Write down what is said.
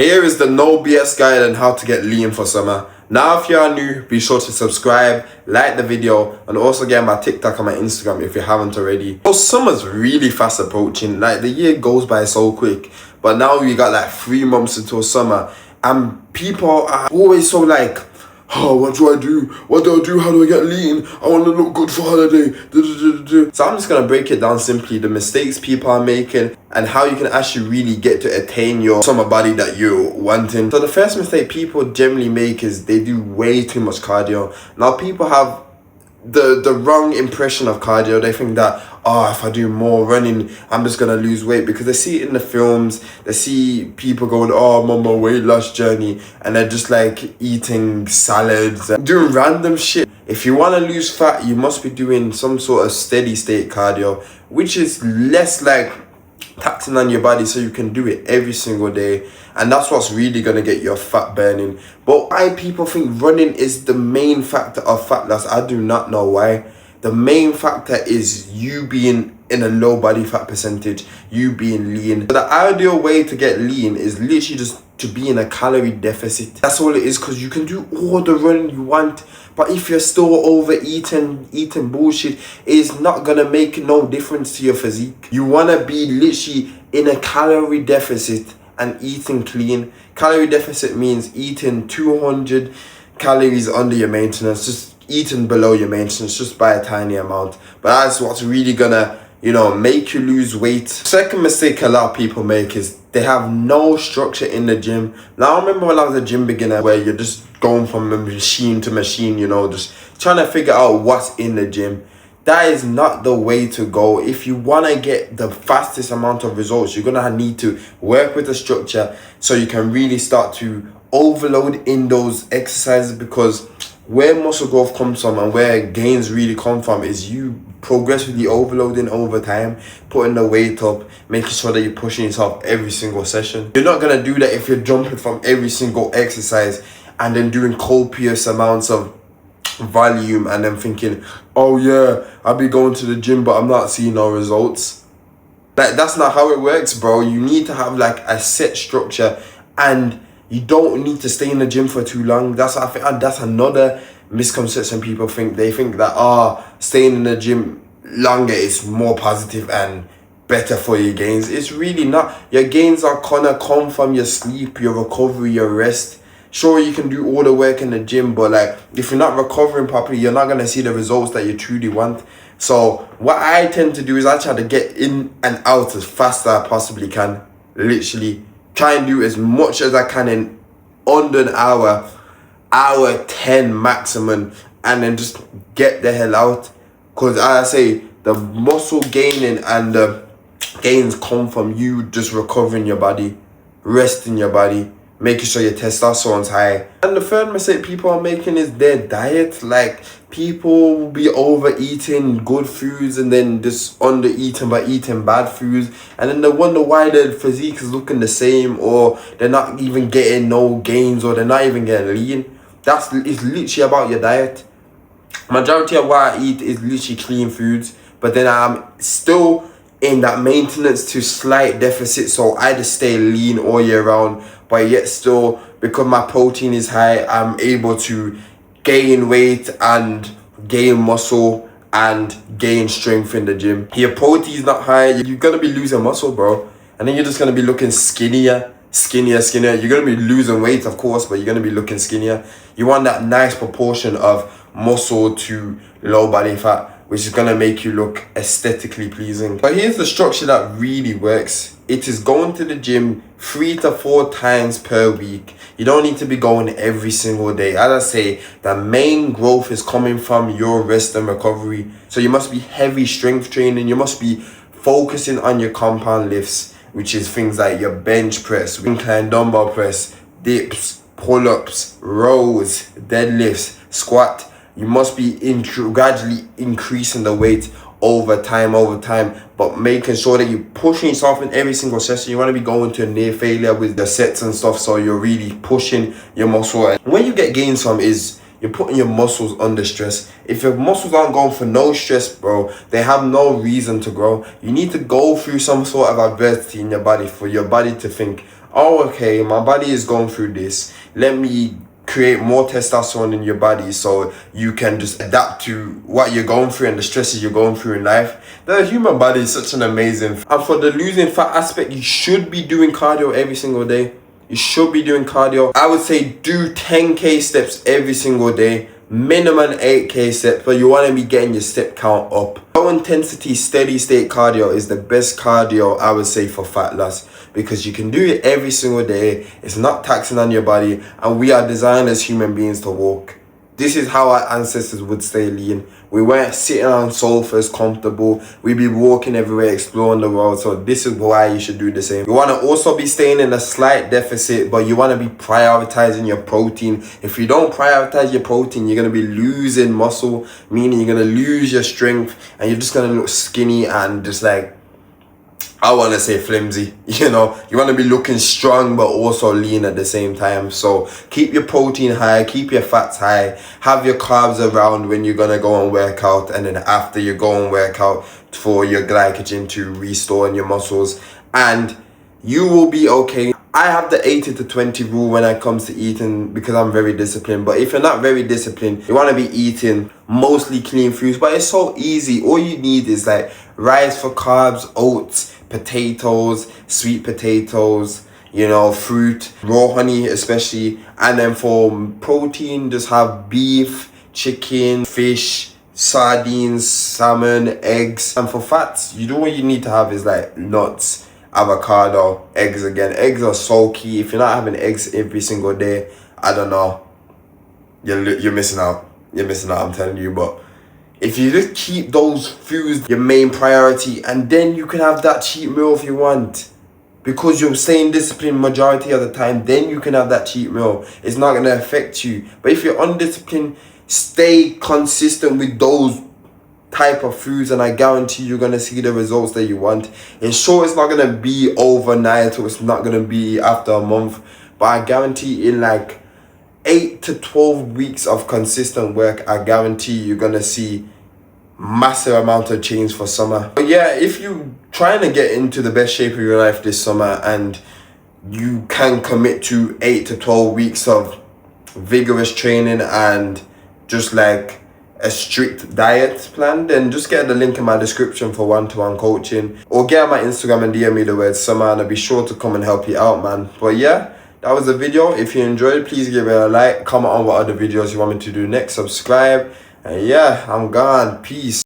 Here is the no BS guide on how to get lean for summer. Now if you are new, be sure to subscribe, like the video, and also get my TikTok and my Instagram if you haven't already. So summer's really fast approaching, like the year goes by so quick, but now we got like 3 months until summer, and people are always so like, oh, what do I do? What do I do? How do I get lean? I want to look good for holiday. So I'm just going to break it down simply, the mistakes people are making and how you can actually really get to attain your summer body that you're wanting. So the first mistake people generally make is they do way too much cardio. Now people have the wrong impression of cardio. They think that, oh, if I do more running, I'm just gonna lose weight, because they see it in the films. They see people going, oh, I'm on my weight loss journey, and they're just like eating salads and doing random shit. If you want to lose fat, you must be doing some sort of steady state cardio, which is less like taxing on your body, so you can do it every single day, and that's what's really gonna get your fat burning. But why people think running is the main factor of fat loss, I do not know why. The main factor is you being in a low body fat percentage, you being lean. But the ideal way to get lean is literally just to be in a calorie deficit. That's all it is, because you can do all the running you want, but if you're still overeating, eating bullshit, it's not gonna make no difference to your physique. You wanna be literally in a calorie deficit and eating clean. Calorie deficit means eating 200 calories under your maintenance, just eating below your maintenance, just by a tiny amount. But that's what's really gonna, make you lose weight. Second mistake a lot of people make is they have no structure in the gym. Now I remember when I was a gym beginner, where you're just going from machine to machine, just trying to figure out what's in the gym. That is not the way to go. If you want to get the fastest amount of results, you're gonna need to work with a structure so you can really start to overload in those exercises, because where muscle growth comes from and where gains really come from is you progressively overloading over time, putting the weight up, making sure that you're pushing yourself every single session. You're not gonna do that if you're jumping from every single exercise and then doing copious amounts of volume and then thinking, oh yeah, I'll be going to the gym but I'm not seeing no results. That's not how it works, bro. You need to have like a set structure, and you don't need to stay in the gym for too long. That's another misconception people think. They think that staying in the gym longer is more positive and better for your gains. It's really not. Your gains are gonna come from your sleep, your recovery, your rest. Sure, you can do all the work in the gym, but like if you're not recovering properly, you're not gonna see the results that you truly want. So what I tend to do is I try to get in and out as fast as I possibly can. Literally try and do as much as I can in under an hour 10 maximum, and then just get the hell out. Because as I say, the muscle gaining and the gains come from you just recovering your body, resting your body, making sure your testosterone's high. And the third mistake people are making is their diet. Like, people will be overeating good foods and then just undereating by eating bad foods, and then they wonder why their physique is looking the same, or they're not even getting no gains, or they're not even getting lean. It's literally about your diet. Majority of what I eat is literally clean foods, but then I'm still in that maintenance to slight deficit, so I just stay lean all year round, but yet still, because my protein is high, I'm able to gain weight and gain muscle and gain strength in the gym. Your protein's not high, you're gonna be losing muscle, bro, and then you're just gonna be looking skinnier. You're gonna be losing weight, of course, but you're gonna be looking skinnier. You want that nice proportion of muscle to low body fat, which is gonna make you look aesthetically pleasing. But here's the structure that really works. It is going to the gym 3 to 4 times per week. You don't need to be going every single day. As I say, the main growth is coming from your rest and recovery. So you must be heavy strength training. You must be focusing on your compound lifts, which is things like your bench press, incline dumbbell press, dips, pull-ups, rows, deadlifts, squat. You must be gradually increasing the weight over time, but making sure that you're pushing yourself in every single session. You want to be going to a near failure with the sets and stuff, so you're really pushing your muscle. And where you get gains from is you're putting your muscles under stress. If your muscles aren't going for no stress, bro, they have no reason to grow. You need to go through some sort of adversity in your body for your body to think, oh, okay, my body is going through this. Let me create more testosterone in your body so you can just adapt to what you're going through and the stresses you're going through in life. The human body is such an amazing. And for the losing fat aspect, you should be doing cardio every single day. You should be doing cardio. I would say do 10k steps every single day. Minimum 8k steps, but you want to be getting your step count up. Low intensity steady state cardio is the best cardio, I would say, for fat loss, because you can do it every single day. It's not taxing on your body, and we are designed as human beings to walk. This is how our ancestors would stay lean. We weren't sitting on sofas comfortable. We'd be walking everywhere, exploring the world. So this is why you should do the same. You want to also be staying in a slight deficit, but you want to be prioritizing your protein. If you don't prioritize your protein, you're going to be losing muscle, meaning you're going to lose your strength, and you're just going to look skinny and just like, I want to say flimsy. You know, you want to be looking strong but also lean at the same time. So keep your protein high, keep your fats high, have your carbs around when you're going to go and work out, and then after you go and work out for your glycogen to restore in your muscles, and you will be okay. I have the 80-20 rule when it comes to eating because I'm very disciplined. But if you're not very disciplined, you want to be eating mostly clean foods. But it's so easy. All you need is like rice for carbs, oats, potatoes, sweet potatoes, you know, fruit, raw honey especially. And then for protein, just have beef, chicken, fish, sardines, salmon, eggs. And for fats, all you need to have is like nuts, avocado, eggs again. Eggs are so key. If you're not having eggs every single day, I don't know, you're missing out. You're missing out, I'm telling you. But if you just keep those foods your main priority, and then you can have that cheat meal if you want, because you're staying disciplined majority of the time, then you can have that cheat meal. It's not going to affect you. But if you're undisciplined, stay consistent with those type of foods, and I guarantee you're going to see the results that you want. And sure, it's not going to be overnight, or it's not going to be after a month, but I guarantee in like 8 to 12 weeks of consistent work, I guarantee you're going to see massive amount of change for summer. But yeah, if you're trying to get into the best shape of your life this summer, and you can commit to 8 to 12 weeks of vigorous training and just like a strict diet plan, then just get the link in my description for one-to-one coaching, or get on my Instagram and DM me the word summer, and I'll be sure to come and help you out, man. But yeah, that was the video. If you enjoyed, please give it a like, comment on what other videos you want me to do next, subscribe, and yeah, I'm gone. Peace.